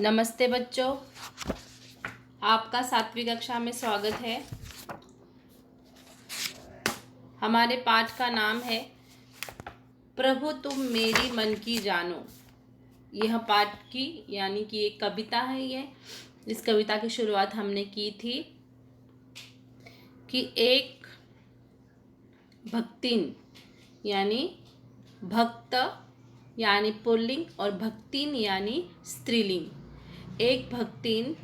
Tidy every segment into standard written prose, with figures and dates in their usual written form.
नमस्ते बच्चों, आपका 7वीं कक्षा में स्वागत है। हमारे पाठ का नाम है प्रभु तुम मेरी मन की जानो। यह पाठ की यानी कि एक कविता है। इस कविता की शुरुआत हमने की थी कि एक भक्तिन यानी भक्त यानी पुल्लिंग और भक्तिन यानी स्त्रीलिंग। एक भक्तिन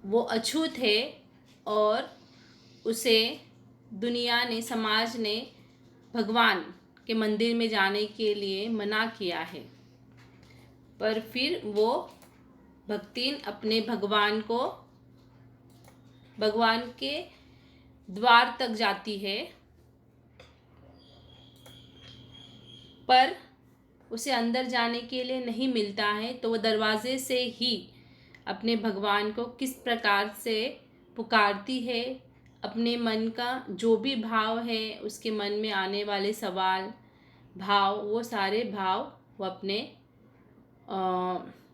वो अछूत है और उसे दुनिया ने, समाज ने भगवान के मंदिर में जाने के लिए मना किया है, पर फिर वो भक्तिन अपने भगवान के द्वार तक जाती है, पर उसे अंदर जाने के लिए नहीं मिलता है। तो वो दरवाजे से ही अपने भगवान को किस प्रकार से पुकारती है, अपने मन का जो भी भाव है, उसके मन में आने वाले सवाल भाव, वो सारे भाव वो अपने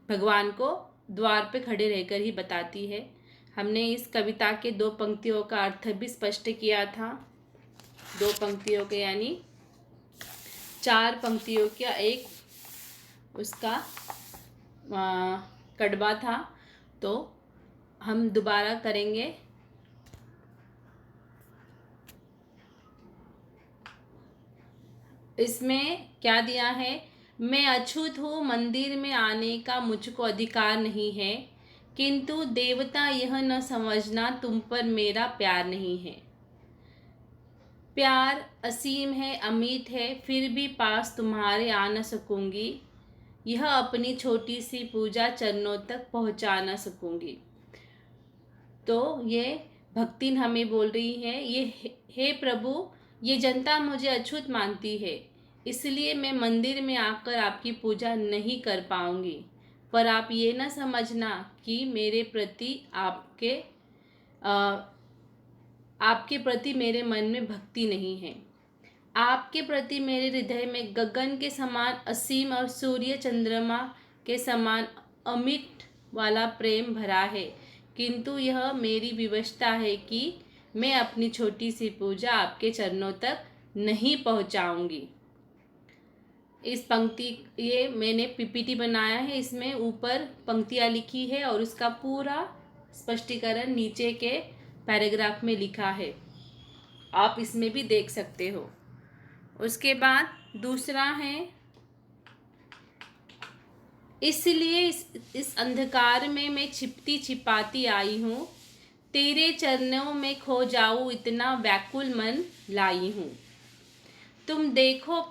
भगवान को द्वार पे खड़े रहकर ही बताती है। हमने इस कविता के 2 पंक्तियों का अर्थ भी स्पष्ट किया था। 2 पंक्तियों के यानी 4 पंक्तियों का एक उसका कड़वा था। तो हम दोबारा करेंगे। इसमें क्या दिया है? मैं अछूत हूँ, मंदिर में आने का मुझको अधिकार नहीं है, किंतु देवता यह न समझना तुम पर मेरा प्यार नहीं है। प्यार असीम है, अमित है, फिर भी पास तुम्हारे आ न सकूंगी। यह अपनी छोटी सी पूजा चरणों तक पहुंचा न सकूंगी। तो ये भक्तिन हमें बोल रही है, ये हे प्रभु, ये जनता मुझे अछूत मानती है, इसलिए मैं मंदिर में आकर आपकी पूजा नहीं कर पाऊंगी। पर आप ये न समझना कि मेरे प्रति आपके प्रति मेरे मन में भक्ति नहीं है। आपके प्रति मेरे हृदय में गगन के समान असीम और सूर्य चंद्रमा के समान अमिट वाला प्रेम भरा है, किंतु यह मेरी विवशता है कि मैं अपनी छोटी सी पूजा आपके चरणों तक नहीं पहुंचाऊंगी। इस पंक्ति, ये मैंने पीपीटी बनाया है, इसमें ऊपर पंक्तियाँ लिखी है और उसका पूरा स्पष्टीकरण नीचे के पैराग्राफ में लिखा है, आप इसमें भी देख सकते हो। उसके बाद दूसरा है, इसलिए इस अंधकार में मैं छिपती छिपाती आई हूँ, तेरे चरणों में खो जाऊँ इतना व्याकुल मन लाई हूँ। तुम देखो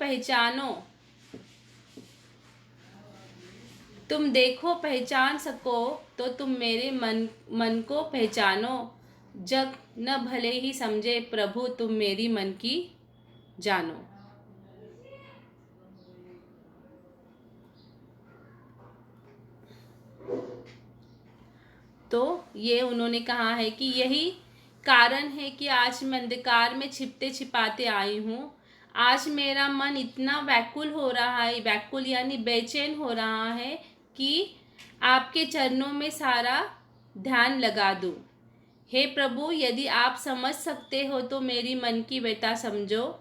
पहचान सको तो तुम मेरे मन को पहचानो। जग न भले ही समझे प्रभु तुम मेरी मन की जानो। तो ये उन्होंने कहा है कि यही कारण है कि आज मैं अंधकार में छिपते छिपाते आई हूँ। आज मेरा मन इतना व्याकुल हो रहा है, व्याकुल यानी बेचैन हो रहा है कि आपके चरणों में सारा ध्यान लगा दूँ। हे प्रभु, यदि आप समझ सकते हो तो मेरी मन की व्यथा समझो।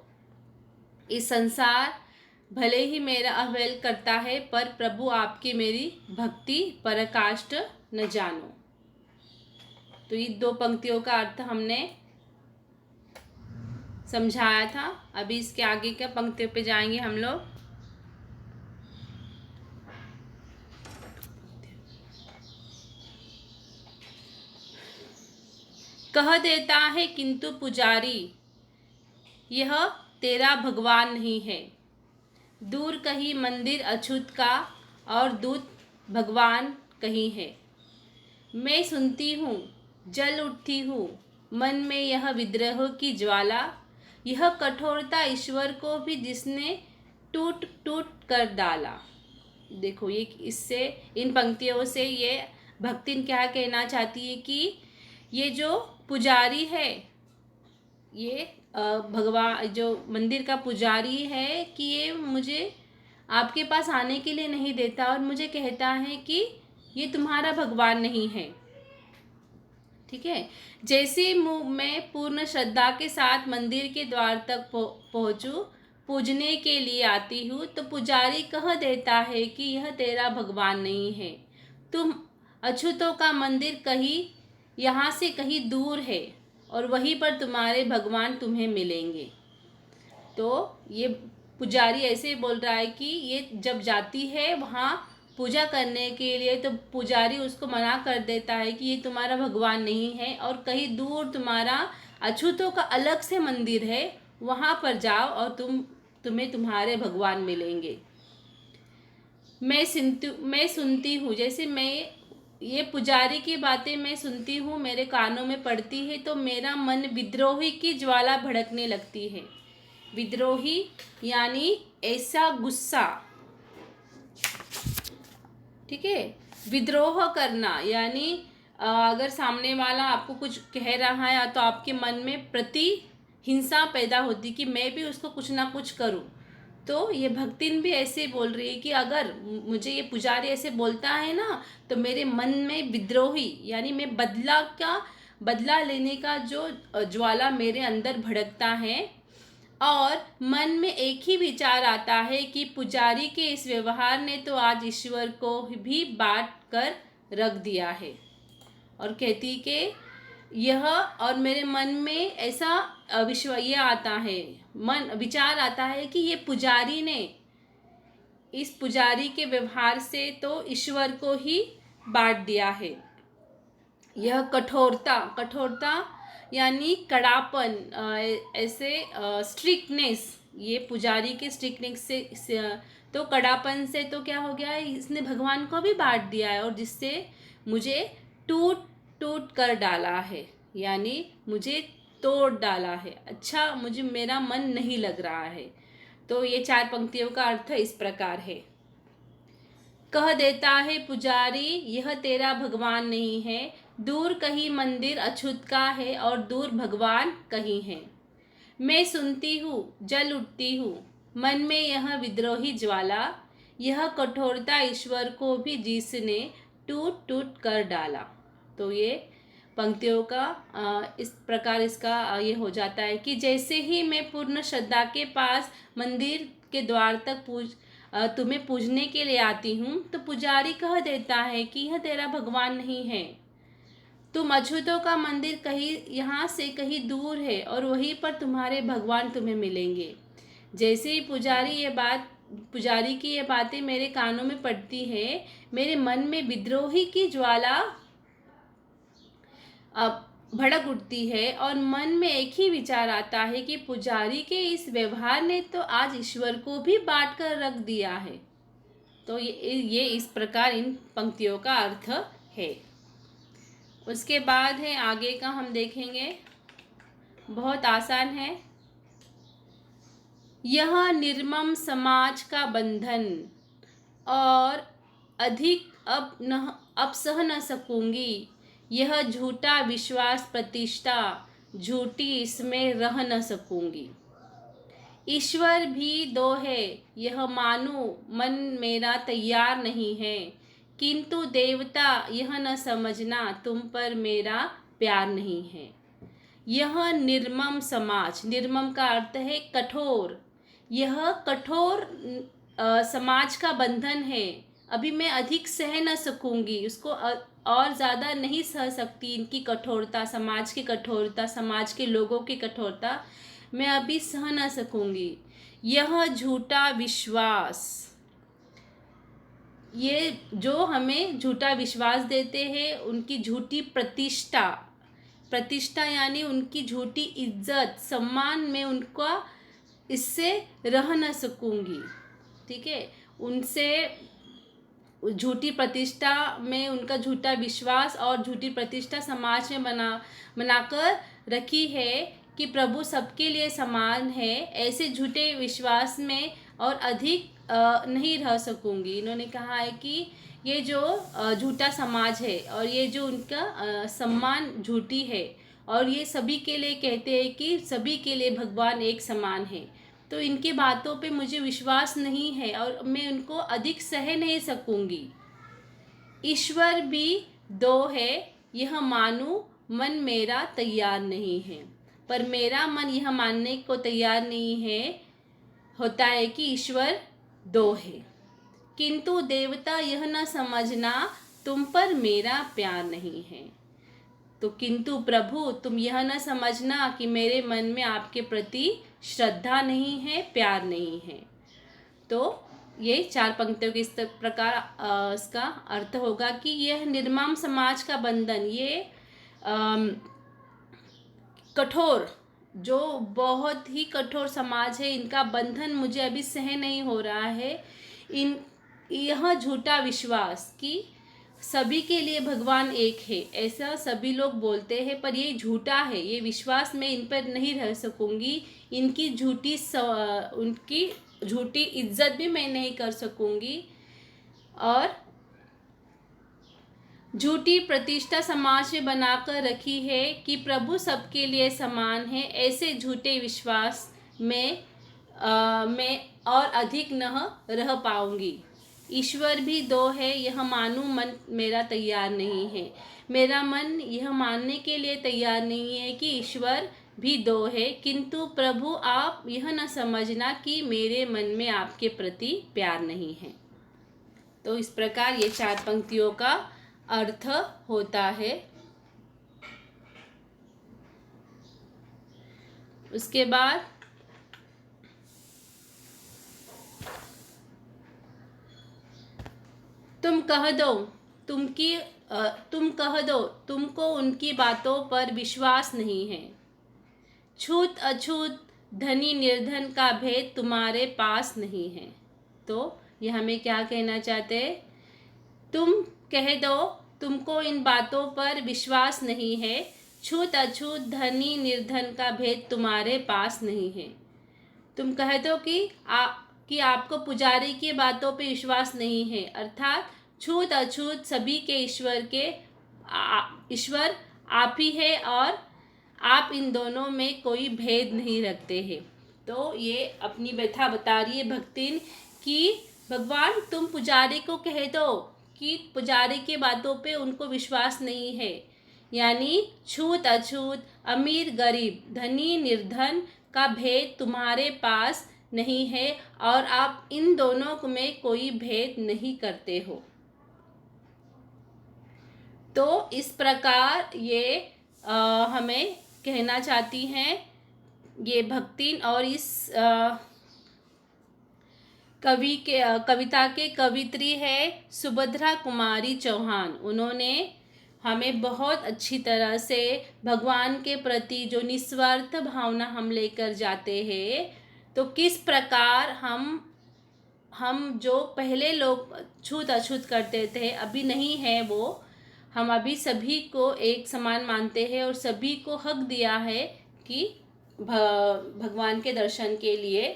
इस संसार भले ही मेरा अवहेल करता है, पर प्रभु आपकी मेरी भक्ति पराकाष्ठ न जानो। तो ये 2 पंक्तियों का अर्थ हमने समझाया था। अभी इसके आगे के पंक्तियों पे जाएंगे हम लोग। कह देता है किंतु पुजारी, यह तेरा भगवान नहीं है। दूर कहीं मंदिर अछूत का और दूत भगवान कहीं है। मैं सुनती हूँ, जल उठती हूँ मन में यह विद्रोह की ज्वाला। यह कठोरता ईश्वर को भी जिसने टूट टूट कर डाला। देखो, ये इससे, इन पंक्तियों से ये भक्तिन क्या कहना चाहती है कि ये जो पुजारी है, ये भगवान जो मंदिर का पुजारी है, कि ये मुझे आपके पास आने के लिए नहीं देता और मुझे कहता है कि ये तुम्हारा भगवान नहीं है। ठीक है। जैसे मैं पूर्ण श्रद्धा के साथ मंदिर के द्वार तक पहुँचूँ, पूजने के लिए आती हूँ, तो पुजारी कह देता है कि यह तेरा भगवान नहीं है। तुम अछूतों का मंदिर कहीं यहाँ से कहीं दूर है और वहीं पर तुम्हारे भगवान तुम्हें मिलेंगे। तो ये पुजारी ऐसे बोल रहा है कि ये जब जाती है वहाँ पूजा करने के लिए, तो पुजारी उसको मना कर देता है कि ये तुम्हारा भगवान नहीं है और कहीं दूर तुम्हारा अछूतों का अलग से मंदिर है, वहाँ पर जाओ और तुम्हें तुम्हारे भगवान मिलेंगे। मैं सुनती हूँ, जैसे मैं ये पुजारी की बातें मैं सुनती हूँ, मेरे कानों में पड़ती है, तो मेरा मन विद्रोही की ज्वाला भड़कने लगती है। विद्रोही यानी ऐसा गुस्सा, ठीक है। विद्रोह करना यानी अगर सामने वाला आपको कुछ कह रहा है तो आपके मन में हिंसा पैदा होती कि मैं भी उसको कुछ ना कुछ करूं। तो ये भक्तिन भी ऐसे बोल रही है कि अगर मुझे ये पुजारी ऐसे बोलता है ना, तो मेरे मन में विद्रोही यानी मैं बदला लेने का जो ज्वाला मेरे अंदर भड़कता है, और मन में एक ही विचार आता है कि पुजारी के इस व्यवहार ने तो आज ईश्वर को भी बांट कर रख दिया है। और कहती कि यह, और मेरे मन में ऐसा ये आता है, विचार आता है कि ये पुजारी ने, इस पुजारी के व्यवहार से तो ईश्वर को ही बांट दिया है। यह कठोरता यानी कड़ापन, ऐसे स्ट्रिक्टनेस, ये पुजारी के स्ट्रिक्टनेस से तो कड़ापन से तो क्या हो गया है, इसने भगवान को भी बांट दिया है और जिससे मुझे टूट टूट कर डाला है, यानी मुझे तोड़ डाला है। अच्छा, मुझे मेरा मन नहीं लग रहा है। तो ये 4 पंक्तियों का अर्थ इस प्रकार है। कह देता है पुजारी, यह तेरा भगवान नहीं है, दूर कहीं मंदिर अछूत का है और दूर भगवान कहीं है। मैं सुनती हूँ, जल उठती हूँ, मन में यह विद्रोही ज्वाला, यह कठोरता ईश्वर को भी जिसने टूट टूट कर डाला। तो ये पंक्तियों का इस प्रकार इसका ये हो जाता है कि जैसे ही मैं पूर्ण श्रद्धा के पास मंदिर के द्वार तक तुम्हें पूजने के लिए आती हूँ, तो पुजारी कह देता है कि यह तेरा भगवान नहीं है। तुम अछूतों का मंदिर कहीं यहाँ से कहीं दूर है और वहीं पर तुम्हारे भगवान तुम्हें मिलेंगे। जैसे ही पुजारी की ये बातें मेरे कानों में पड़ती है, मेरे मन में विद्रोही की ज्वाला भड़क उठती है और मन में एक ही विचार आता है कि पुजारी के इस व्यवहार ने तो आज ईश्वर को भी बांट कर रख दिया है। तो ये इस प्रकार इन पंक्तियों का अर्थ है। उसके बाद है आगे का, हम देखेंगे, बहुत आसान है। यह निर्मम समाज का बंधन और अधिक अब सह न सकूंगी, यह झूठा विश्वास प्रतिष्ठा झूठी, इसमें रह न सकूंगी। ईश्वर भी दो है यह मानूं, मन मेरा तैयार नहीं है, किंतु देवता यह न समझना, तुम पर मेरा प्यार नहीं है। यह निर्मम समाज, निर्मम का अर्थ है कठोर, यह कठोर समाज का बंधन है, अभी मैं अधिक सह न सकूंगी, उसको और ज़्यादा नहीं सह सकती, इनकी कठोरता, समाज की कठोरता, समाज के लोगों की कठोरता मैं अभी सह न सकूंगी। यह झूठा विश्वास, ये जो हमें झूठा विश्वास देते हैं, उनकी झूठी प्रतिष्ठा यानी उनकी झूठी इज्जत सम्मान में उनका इससे रह न सकूंगी। ठीक है, उनसे झूठी प्रतिष्ठा में उनका झूठा विश्वास और झूठी प्रतिष्ठा समाज में बनाकर रखी है कि प्रभु सबके लिए समान है, ऐसे झूठे विश्वास में और अधिक नहीं रह सकूंगी। इन्होंने कहा है कि ये जो झूठा समाज है और ये जो उनका सम्मान झूठी है, और ये सभी के लिए कहते हैं कि सभी के लिए भगवान एक समान है, तो इनकी बातों पे मुझे विश्वास नहीं है और मैं उनको अधिक सह नहीं सकूंगी। ईश्वर भी दो है, यह मानूं मन मेरा तैयार नहीं है। पर मेरा मन यह मानने को तैयार नहीं है होता है कि ईश्वर दो है। किंतु देवता यह न समझना तुम पर मेरा प्यार नहीं है। तो किंतु प्रभु तुम यह न समझना कि मेरे मन में आपके प्रति श्रद्धा नहीं है, प्यार नहीं है। तो ये 4 पंक्तियों के इस प्रकार इसका अर्थ होगा कि यह निर्मम समाज का बंधन, ये कठोर, जो बहुत ही कठोर समाज है, इनका बंधन मुझे अभी सह नहीं हो रहा है। यह झूठा विश्वास कि सभी के लिए भगवान एक है, ऐसा सभी लोग बोलते हैं, पर ये झूठा है। ये विश्वास मैं इन पर नहीं रह सकूंगी। उनकी झूठी इज्जत भी मैं नहीं कर सकूंगी और झूठी प्रतिष्ठा समाज में बनाकर रखी है कि प्रभु सबके लिए समान है। ऐसे झूठे विश्वास में मैं और अधिक न रह पाऊंगी। ईश्वर भी दो है, यह मानूं मन मेरा तैयार नहीं है। मेरा मन यह मानने के लिए तैयार नहीं है कि ईश्वर भी दो है, किंतु प्रभु आप यह न समझना कि मेरे मन में आपके प्रति प्यार नहीं है। तो इस प्रकार ये 4 पंक्तियों का अर्थ होता है। उसके बाद तुम कह दो तुमको उनकी बातों पर विश्वास नहीं है। छूत अछूत धनी निर्धन का भेद तुम्हारे पास नहीं है। तो यह हमें क्या कहना चाहते हैं? तुम कह दो तुमको इन बातों पर विश्वास नहीं है। छूत अछूत धनी निर्धन का भेद तुम्हारे पास नहीं है। तुम कह दो कि आपको पुजारी की बातों पे विश्वास नहीं है, अर्थात छूत अछूत सभी के ईश्वर आप ही है और आप इन दोनों में कोई भेद नहीं रखते हैं। तो ये अपनी व्यथा बता रही है भक्तिन कि भगवान तुम पुजारी को कह दो कि पुजारी के बातों पे उनको विश्वास नहीं है, यानी छूत अछूत, अमीर गरीब, धनी निर्धन का भेद तुम्हारे पास नहीं है और आप इन दोनों में कोई भेद नहीं करते हो। तो इस प्रकार ये हमें कहना चाहती हैं ये भक्तिन। और इस कविता के कवित्री है सुभद्रा कुमारी चौहान। उन्होंने हमें बहुत अच्छी तरह से भगवान के प्रति जो निस्वार्थ भावना हम लेकर जाते हैं, तो किस प्रकार हम जो पहले लोग छूत अछूत करते थे, अभी नहीं है वो। हम अभी सभी को एक समान मानते हैं और सभी को हक दिया है कि भगवान के दर्शन के लिए।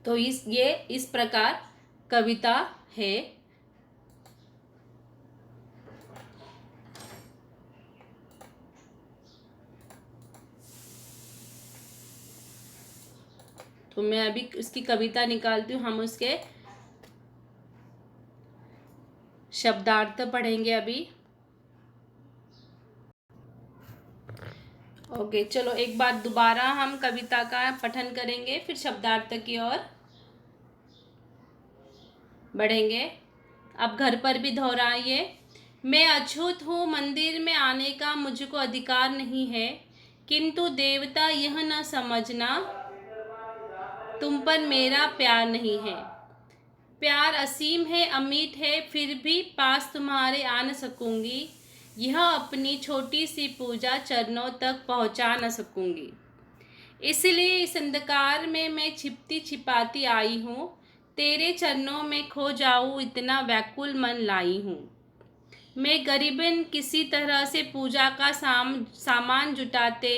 तो इस प्रकार कविता है। तो मैं अभी उसकी कविता निकालती हूँ, हम उसके शब्दार्थ पढ़ेंगे अभी। ओके, चलो एक बार दोबारा हम कविता का पठन करेंगे, फिर शब्दार्थ की ओर बढ़ेंगे। अब घर पर भी दोहराइए। मैं अछूत हूँ, मंदिर में आने का मुझको अधिकार नहीं है, किंतु देवता यह न समझना तुम पर मेरा प्यार नहीं है। प्यार असीम है, अमिट है, फिर भी पास तुम्हारे आ न सकूंगी। यह अपनी छोटी सी पूजा चरणों तक पहुंचा न सकूंगी। इसलिए इस अंधकार में मैं छिपती छिपाती आई हूँ। तेरे चरणों में खो जाऊँ इतना व्याकुल मन लाई हूँ। मैं गरीबन किसी तरह से पूजा का सामान जुटाते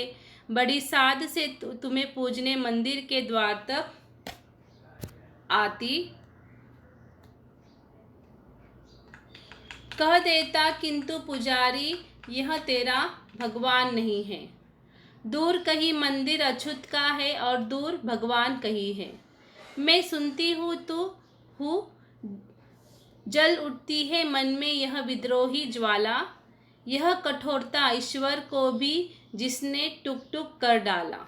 बड़ी साध से तुम्हें पूजने मंदिर के द्वार तक आती। कह देता किंतु पुजारी यह तेरा भगवान नहीं है। दूर कहीं मंदिर अछूत का है और दूर भगवान कहीं है। मैं सुनती हूँ तो हूँ, जल उठती है मन में यह विद्रोही ज्वाला, यह कठोरता ईश्वर को भी जिसने टुक टुक कर डाला।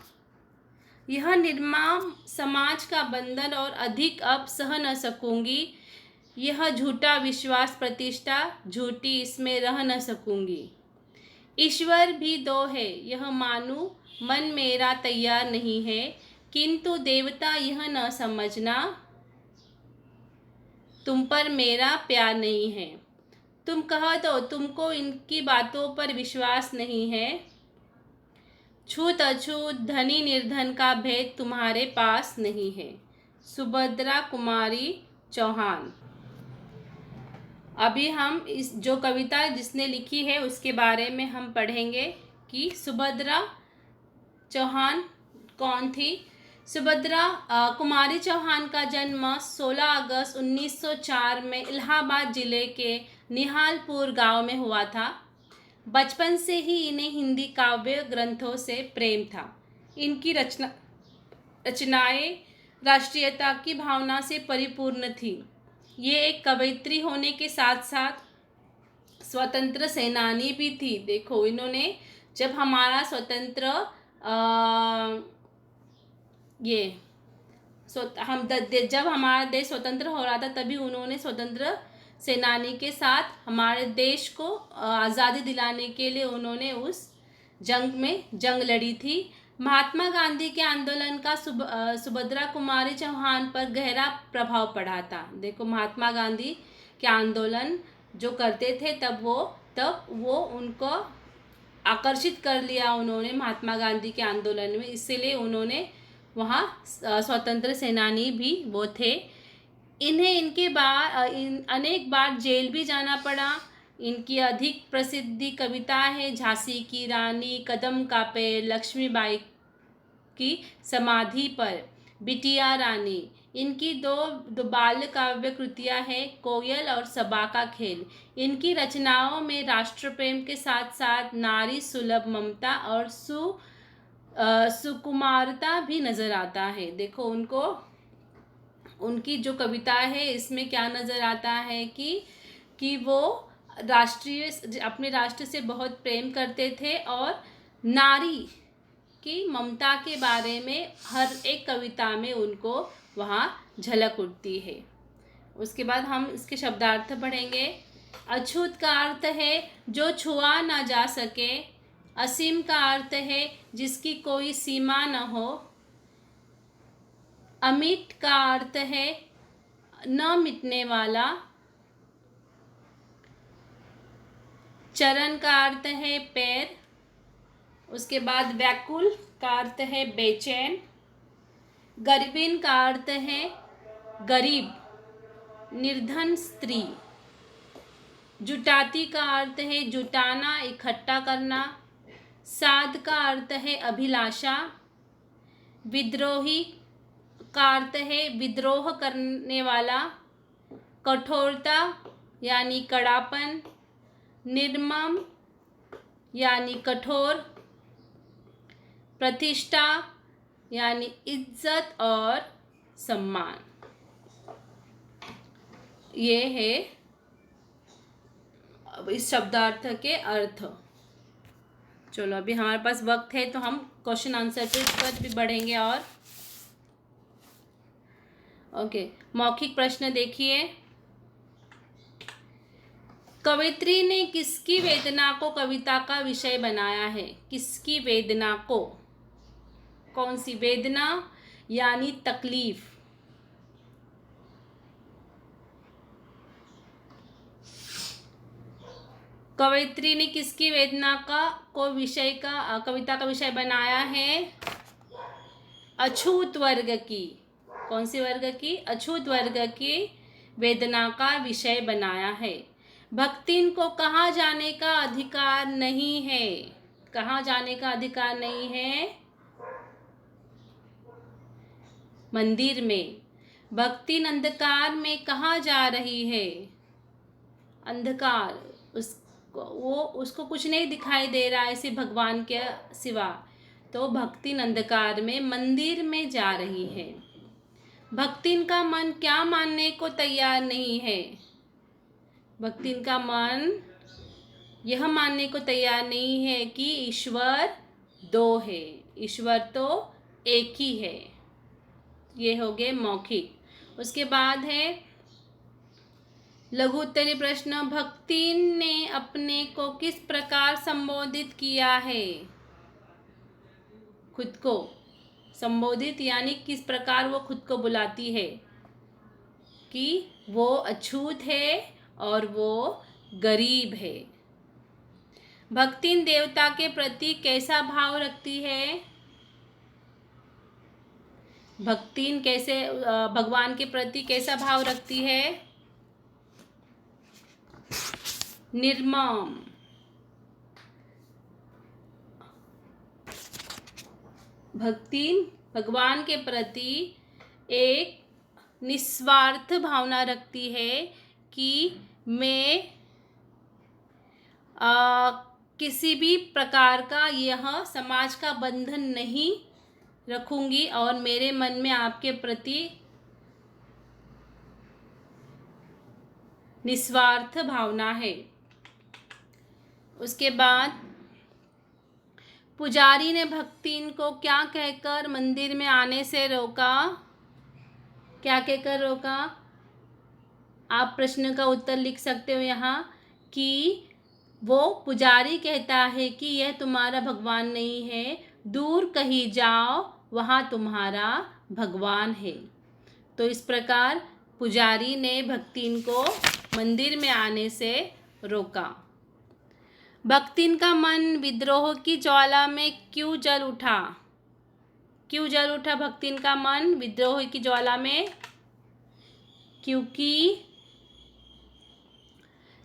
यह निर्मम समाज का बंधन और अधिक अब सह न सकूंगी, यह झूठा विश्वास प्रतिष्ठा झूठी इसमें रह न सकूंगी। ईश्वर भी दो है यह मानूं, मन मेरा तैयार नहीं है, किंतु देवता यह न समझना, तुम पर मेरा प्यार नहीं है। तुम कह दो तुमको इनकी बातों पर विश्वास नहीं है, छूत अछूत धनी निर्धन का भेद तुम्हारे पास नहीं है। सुभद्रा कुमारी चौहान। अभी हम इस जो कविता जिसने लिखी है उसके बारे में हम पढ़ेंगे कि सुभद्रा चौहान कौन थी। सुभद्रा कुमारी चौहान का जन्म 16 अगस्त 1904 में इलाहाबाद जिले के निहालपुर गांव में हुआ था। बचपन से ही इन्हें हिंदी काव्य ग्रंथों से प्रेम था। इनकी रचनाएं राष्ट्रीयता की भावना से परिपूर्ण थी। ये एक कवयित्री होने के साथ साथ स्वतंत्र सेनानी भी थी। देखो इन्होंने जब हमारा स्वतंत्र जब हमारा देश स्वतंत्र हो रहा था तभी उन्होंने स्वतंत्र सेनानी के साथ हमारे देश को आज़ादी दिलाने के लिए उन्होंने उस जंग में जंग लड़ी थी। महात्मा गांधी के आंदोलन का सुभद्रा कुमारी चौहान पर गहरा प्रभाव पड़ा था। देखो महात्मा गांधी के आंदोलन जो करते थे तब वो उनको आकर्षित कर लिया उन्होंने महात्मा गांधी के आंदोलन में, इसलिए उन्होंने वहाँ स्वतंत्र सेनानी भी वो थे। इन्हें अनेक बार जेल भी जाना पड़ा। इनकी अधिक प्रसिद्धि कविता है झांसी की रानी, कदम का पेड़, लक्ष्मीबाई की समाधि पर, बिटिया रानी। इनकी दो बाल काव्य कृतियाँ हैं कोयल और सबा का खेल। इनकी रचनाओं में राष्ट्र प्रेम के साथ साथ नारी सुलभ ममता और सुकुमारता भी नज़र आता है। देखो उनकी जो कविता है इसमें क्या नज़र आता है कि वो अपने राष्ट्र से बहुत प्रेम करते थे और नारी की ममता के बारे में हर एक कविता में उनको वहाँ झलक उठती है। उसके बाद हम इसके शब्दार्थ पढ़ेंगे। अछूत का अर्थ है जो छुआ ना जा सके, असीम का अर्थ है जिसकी कोई सीमा न हो, अमिट का अर्थ है न मिटने वाला, चरण का अर्थ है पैर, उसके बाद व्याकुल का अर्थ है बेचैन, गरीबिन का अर्थ है गरीब निर्धन स्त्री, जुटाती का अर्थ है जुटाना इकट्ठा करना, साध का अर्थ है अभिलाषा, विद्रोही का अर्थ है विद्रोह करने वाला, कठोरता यानी कड़ापन, निर्मम यानी कठोर, प्रतिष्ठा यानी इज्जत और सम्मान। ये है अब इस शब्दार्थ के अर्थ। चलो अभी हमारे पास वक्त है तो हम क्वेश्चन आंसर पे इस पर भी बढ़ेंगे। और ओके, मौखिक प्रश्न देखिए। कवयित्री ने किसकी वेदना को कविता का विषय बनाया है? किसकी वेदना को? कौन सी वेदना? यानी तकलीफ। कवयित्री ने किसकी वेदना कविता का विषय बनाया है? अछूत वर्ग की। कौन सी वर्ग की? अछूत वर्ग की वेदना का विषय बनाया है। भक्तिन को कहाँ जाने का अधिकार नहीं है? कहाँ जाने का अधिकार नहीं है? मंदिर में। भक्तिन अंधकार में कहाँ जा रही है? अंधकार, उसको कुछ नहीं दिखाई दे रहा है इसे भगवान के सिवा, तो भक्तिन अंधकार में मंदिर में जा रही है। भक्तिन का मन क्या मानने को तैयार नहीं है? भक्तिन का मन यह मानने को तैयार नहीं है कि ईश्वर दो है, ईश्वर तो एक ही है। ये हो गए मौखिक। उसके बाद है लघु उत्तरीय प्रश्न। भक्तिन ने अपने को किस प्रकार संबोधित किया है? खुद को संबोधित यानी किस प्रकार वो खुद को बुलाती है कि वो अछूत है और वो गरीब है। भक्तिन देवता के प्रति कैसा भाव रखती है? भक्तिन कैसे भगवान के प्रति कैसा भाव रखती है? निर्मम। भक्तिन भगवान के प्रति एक निस्वार्थ भावना रखती है कि मैं किसी भी प्रकार का यह समाज का बंधन नहीं रखूंगी और मेरे मन में आपके प्रति निस्वार्थ भावना है। उसके बाद पुजारी ने भक्तिन को क्या कहकर मंदिर में आने से रोका? क्या कहकर रोका? आप प्रश्न का उत्तर लिख सकते हो यहाँ कि वो पुजारी कहता है कि यह तुम्हारा भगवान नहीं है, दूर कहीं जाओ, वहाँ तुम्हारा भगवान है। तो इस प्रकार पुजारी ने भक्तिन को मंदिर में आने से रोका। भक्तिन का मन विद्रोह की ज्वाला में क्यों जल उठा? क्यों जल उठा भक्तिन का मन विद्रोह की ज्वाला में? क्योंकि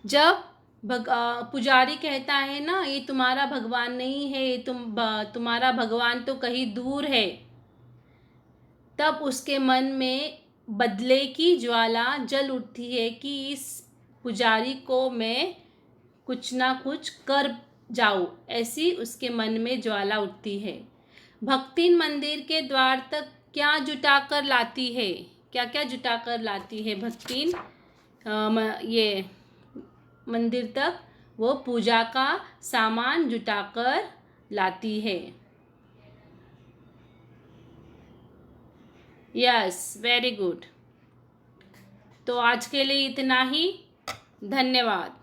जब पुजारी कहता है ना, ये तुम्हारा भगवान नहीं है, ये तुम्हारा भगवान तो कहीं दूर है, तब उसके मन में बदले की ज्वाला जल उठती है कि इस पुजारी को मैं कुछ ना कुछ कर जाऊं, ऐसी उसके मन में ज्वाला उठती है। भक्तिन मंदिर के द्वार तक क्या जुटा कर लाती है? क्या क्या जुटा कर लाती है भक्तिन ये मंदिर तक? वो पूजा का सामान जुटाकर लाती है। Yes, very good. तो आज के लिए इतना ही। धन्यवाद।